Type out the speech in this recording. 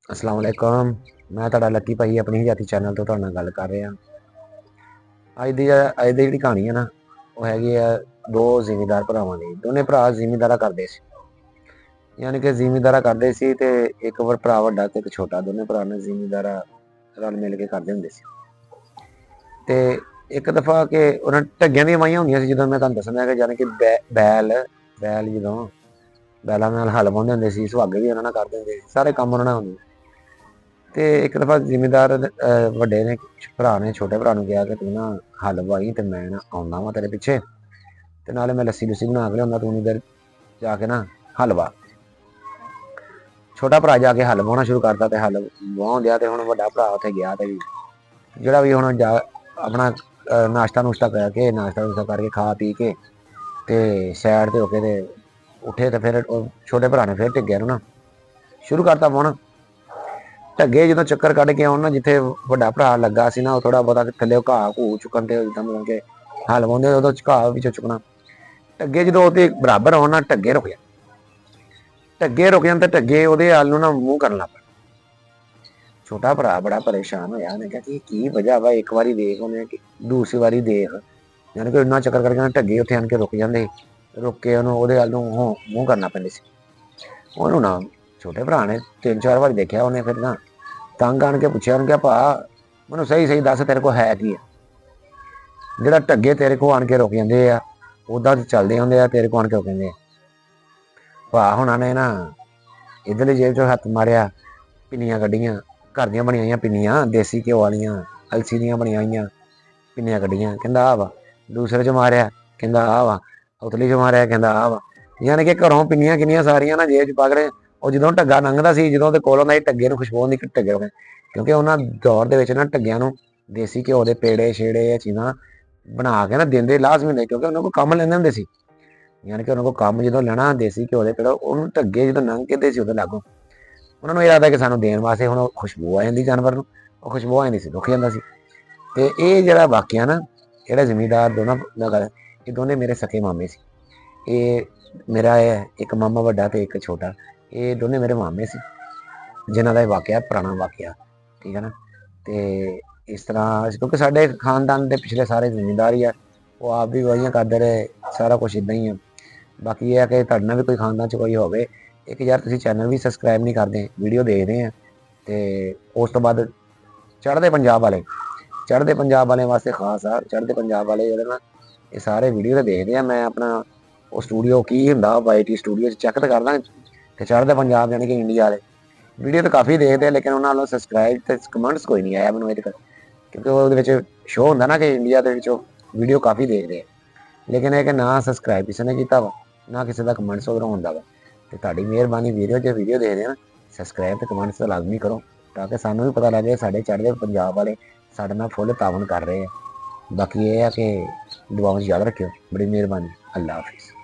अस्सलाम वालेकुम। मैं तुहाडा लकी भाई अपनी जाति चैनल तो तुहाडे नाल गल कर रहा। अज दी जिहड़ी कहानी है ना, वो हैगी है दो जिमीदार भरावां दी। दोने भरा जिमीदारा करदे सी, यानी कि जिमीदारा करदे सी ते एक भरा वड्डा ते एक छोटा, दोने भरा ने जिमीदारा रल मिल के करदे हुंदे सी। ते एक दफा के उन्हां ढग्गियां दी माइयां हुंदियां सी, जदों मैं तुहानूं दस्सना है, यानी कि बैल बैल जदों बैलां नाल हल वाहुंदे हुंदे सी, सुहागे भी उन्हां नाल करदे हुंदे सी, सारे काम उन्हां नाल हुंदे। ते एक दफा जिमीदार वड्डे ने भरा ने छोटे भरा नूं कहा कि तू ना हल वाही ते मैं ना आउंदा वां तेरे पिछे, ते नाले मैं लस्सी लुस्सी बना के लिआउंदा, तू इधर जाके ना हल वाह। छोटा भरा जाके हल वाहना शुरू करता, ते हल वाहुन दिया, ते हुण वड्डा भरा उत्थे गया, ते जिहड़ा भी हुण जा अपना नाश्ता नुश्ता करके नाश्ता नुश्ता करके खा पी के ते सैड ते होके ते उठे, ते फिर छोटे भरा ने फिर ढिग्गिया नूं ना शुरू करता वाहना। ढगे जो चक्कर कढ़ के आउन ना, जिथे वड्डा भरा लगा सी ना, थोड़ा बहुता थल्ले घाह घूह चुकन, ते मतलब कि हल वाहुंदे उदों घाह विचों चुकना। ढगे जो ओहदे बराबर आउन ना, ढगे रुक जान, ढगे रुक जान, ते ढगे ओहदे हल नूं ना मूंह करन लग पैण। छोटा भरा बड़ा परेशान होया, उहने कहा कि की वजह वा, एक बारी देख उन्हें दूसरी बारी देख, यानी कि इन्ना चक्कर करके ढगे उत्थे आन के रुक जांदे, रुक के ओहदे हल नूं मूंह करना पैंदे सी। ਉਹਨੂੰ ना छोटे भरा ने 3-4 वारी देखा, उन्हें फिर ना तंग आन के पुछया, उन्हें कहा भा मैं सही सही दस तेरे को है की है, जिहड़ा ढगे तेरे को आन के रुक जाते हैं, उदा चलते होंगे आ, तेरे को आन के रुक जाते। भा हुणां ने ना इधरली जेब चो हत्थ मारिया, पिन्नियां कड्ढियां, घर दियां बनी हुई पिन्नियां, देसी घ्यो वालियां, अलसी दियां बनी हुई पिन्नियां कड्ढियां, कहंदा आ वा। दूसरे च मारिया, कहंदा आ वा। उतली च मारिया, कहंदा आ वा। यानी कि घरों पिन्नियां किन्नियां सारियां ना जेब च पा के, ਉਹ ਜਦੋਂ ਢੱਗਾ ਲੰਘਦਾ ਸੀ, ਜਦੋਂ ਉਹਦੇ ਕੋਲ ਆਉਂਦਾ ਸੀ, ਢੱਗੇ ਨੂੰ ਖੁਸ਼ਬੂ ਆਉਂਦੀ ਢੱਗੇ ਨੂੰ, ਕਿਉਂਕਿ ਉਹਨਾਂ ਦੌਰ ਦੇ ਵਿੱਚ ਨਾ ਢੱਗਿਆਂ ਨੂੰ ਦੇਸੀ ਘਿਓ ਦੇ ਪੇੜੇ ਛੇੜੇ ਇਹ ਚੀਜ਼ਾਂ ਬਣਾ ਕੇ ਨਾ ਦਿੰਦੇ ਲਾਜ਼ਮੀ ਨੇ, ਕਿਉਂਕਿ ਉਹਨਾਂ ਕੋਲ ਕੰਮ ਲੈਂਦੇ ਹੁੰਦੇ ਸੀ। ਯਾਨੀ ਕਿ ਉਹਨਾਂ ਕੋਲ ਕੰਮ ਜਦੋਂ ਲੈਣਾ ਦੇਸੀ ਘਿਓ ਦੇ ਪੇੜੇ, ਉਹਨੂੰ ਢੱਗੇ ਜਦੋਂ ਲੰਘ ਕੇ ਦੇ ਸੀ ਉਹਦੇ ਲਾਗੋਂ, ਉਹਨਾਂ ਨੂੰ ਇਹ ਲੱਗਦਾ ਕਿ ਸਾਨੂੰ ਦੇਣ ਵਾਸਤੇ, ਹੁਣ ਖੁਸ਼ਬੂ ਆ ਜਾਂਦੀ ਜਾਨਵਰ ਨੂੰ, ਉਹ ਖੁਸ਼ਬੂ ਆ ਜਾਂਦੀ ਸੀ, ਰੁਕ ਜਾਂਦਾ ਸੀ। ਤੇ ਇਹ ਜਿਹੜਾ ਵਾਕਿਆ ਨਾ, ਜਿਹੜਾ ਜ਼ਿਮੀਂਦਾਰ ਦੋਨਾਂ ਦਾ ਗੱਲ, ਇਹ ਦੋਨੇ ਮੇਰੇ ਸਕੇ ਮਾਮੇ ਸੀ। ਇਹ ਮੇਰਾ ਇੱਕ ਮਾਮਾ ਵੱਡਾ ਤੇ ਇੱਕ ਛੋਟਾ, ਇਹ ਦੋਨੇ ਮੇਰੇ ਮਾਮੇ ਸੀ, ਜਿਨ੍ਹਾਂ ਦਾ ਇਹ ਵਾਕਿਆ ਪੁਰਾਣਾ ਵਾਕਿਆ, ਠੀਕ ਹੈ ਨਾ। ਤੇ ਇਸ ਤਰ੍ਹਾਂ ਕਿਉਂਕਿ ਸਾਡੇ ਖਾਨਦਾਨ ਦੇ ਪਿਛਲੇ ਸਾਰੇ ਜ਼ਿਮੀਂਦਾਰ ਹੀ ਆ, ਉਹ ਆਪ ਵੀ ਵਾਹੀਆਂ ਕਰਦੇ ਰਹੇ, ਸਾਰਾ ਕੁਛ ਇੱਦਾਂ ਹੀ ਆ। ਬਾਕੀ ਇਹ ਹੈ ਕਿ ਤੁਹਾਡੇ ਨਾਲ ਵੀ ਕੋਈ ਖਾਨਦਾਨ 'ਚ ਕੋਈ ਹੋਵੇ, ਇੱਕ ਯਾਰ ਤੁਸੀਂ ਚੈਨਲ ਵੀ ਸਬਸਕ੍ਰਾਈਬ ਨਹੀਂ ਕਰਦੇ, ਵੀਡੀਓ ਦੇਖਦੇ ਆ, ਤੇ ਉਸ ਤੋਂ ਬਾਅਦ ਚੜ੍ਹਦੇ ਪੰਜਾਬ ਵਾਲਿਆਂ ਵਾਸਤੇ ਖਾਸ ਆ, ਚੜ੍ਹਦੇ ਪੰਜਾਬ ਵਾਲੇ ਜਿਹੜੇ ਨਾ ਇਹ ਸਾਰੇ ਵੀਡੀਓ ਤੇ ਦੇਖਦੇ ਆ। ਮੈਂ ਆਪਣਾ ਉਹ ਸਟੂਡੀਓ ਕੀ ਹੁੰਦਾ YT ਸਟੂਡੀਓ 'ਚ ਚੈੱਕ ਤਾਂ ਕਰਦਾ, ਤੇ ਚੜ੍ਹਦੇ ਪੰਜਾਬ ਯਾਨੀ ਕਿ ਇੰਡੀਆ ਵਾਲੇ ਵੀਡੀਓ ਤਾਂ ਕਾਫੀ ਦੇਖਦੇ ਆ, ਲੇਕਿਨ ਉਹਨਾਂ ਵੱਲੋਂ ਸਬਸਕ੍ਰਾਈਬ ਤੇ ਕਮੈਂਟਸ ਕੋਈ ਨਹੀਂ ਆਇਆ ਮੈਨੂੰ ਇਹ ਤੱਕ, ਕਿਉਂਕਿ ਉਹਦੇ ਵਿੱਚ ਸ਼ੋਅ ਹੁੰਦਾ ਨਾ ਕਿ ਇੰਡੀਆ ਦੇ ਵਿੱਚੋਂ ਵੀਡੀਓ ਕਾਫੀ ਦੇਖਦੇ ਆ, ਲੇਕਿਨ ਇਹ ਕਿ ਨਾ ਸਬਸਕ੍ਰਾਈਬ ਕਿਸੇ ਨੇ ਕੀਤਾ ਵਾ, ਨਾ ਕਿਸੇ ਦਾ ਕਮੈਂਟਸ ਉਧਰੋਂ ਹੁੰਦਾ ਵਾ। ਤੇ ਤੁਹਾਡੀ ਮਿਹਰਬਾਨੀ ਵੀਡੀਓ ਜੇ ਵੀਡੀਓ ਦੇਖਦੇ ਆ ਨਾ, ਸਬਸਕ੍ਰਾਈਬ ਤੇ ਕਮੈਂਟਸ ਤਾਂ ਲਾਜ਼ਮੀ ਕਰੋ, ਤਾਂ ਕਿ ਸਾਨੂੰ ਵੀ ਪਤਾ ਲੱਗੇ ਸਾਡੇ ਚੜ੍ਹਦੇ ਪੰਜਾਬ ਵਾਲੇ ਸਾਡੇ ਨਾਲ ਫੁੱਲ ਤਾਵਨ ਕਰ ਰਹੇ ਆ। ਬਾਕੀ ਇਹ ਆ ਕਿ ਦੁਆਵਾਂ 'ਚ ਯਾਦ ਰੱਖਿਓ, ਬੜੀ ਮਿਹਰਬਾਨੀ। ਅੱਲਾ ਹਾਫਿਜ਼।